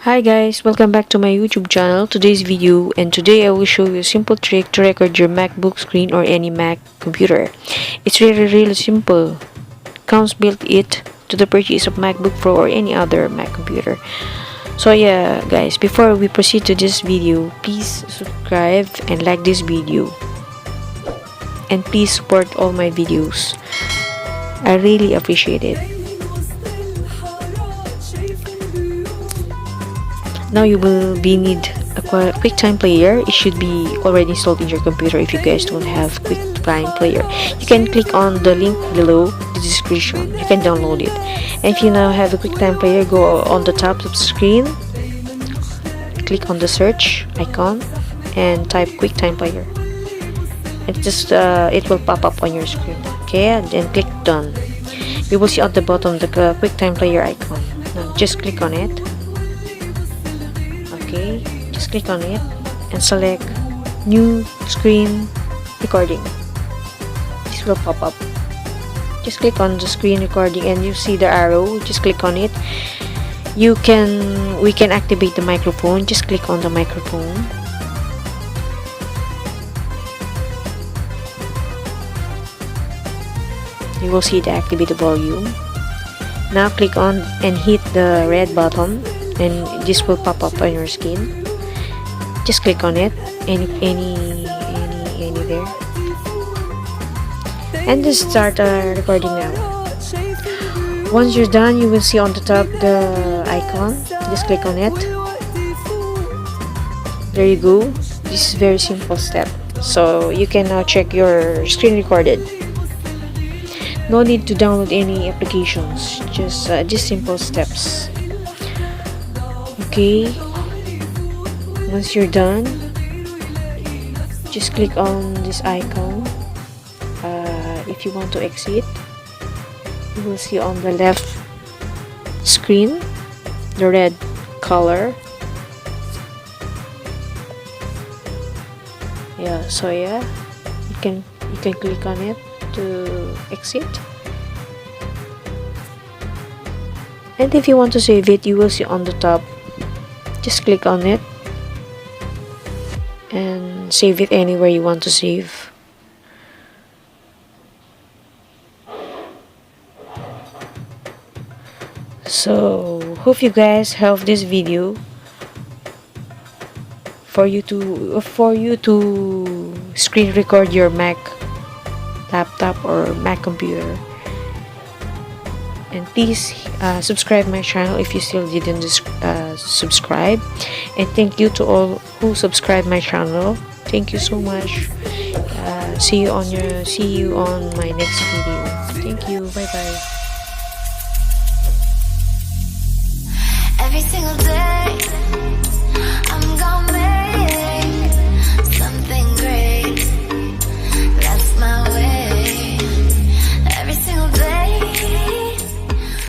Hi guys, welcome back to my YouTube channel. Today's video, and today I will show you a simple trick to record your MacBook screen or any Mac computer. It's really simple. Comes built it to the purchase of MacBook Pro or any other Mac computer. So yeah guys, before we proceed to this video, please subscribe and like this video. And please support all my videos. I really appreciate it. Now you will need a QuickTime player. It should be already installed in your computer if you guys don't have QuickTime player. You can click on the link below the description. You can download it. And if you now have a QuickTime player, go on the top of the screen, click on the search icon and type QuickTime player. And just it will pop up on your screen. Okay, and then click done. You will see at the bottom the QuickTime player icon. Now just click on it. Okay, just click on it and select new screen recording. This will pop up. Just click on the screen recording and you see the arrow. Just click on it. We can activate the microphone. Just click on the microphone. You will see the activate the volume. Now click on and hit the red button, and this will pop up on your screen. Just click on it, any there, and just start recording now. Once you're done, you will see on the top the icon. Just click on it. There you go. This is very simple step. So you can now check your screen recorded. No need to download any applications. Just simple steps. Okay, once you're done, just click on this icon. If you want to exit, you will see on the left screen the red color. You can click on it to exit. And if you want to save it, you will see on the top. Just click on it and save it anywhere you want to save. So hope you guys have this video for you to screen record your Mac laptop or Mac computer. And please subscribe my channel if you still didn't subscribe. And thank you to all who subscribe my channel. Thank you so much. See you on my next video. Thank you. Bye bye. Every single day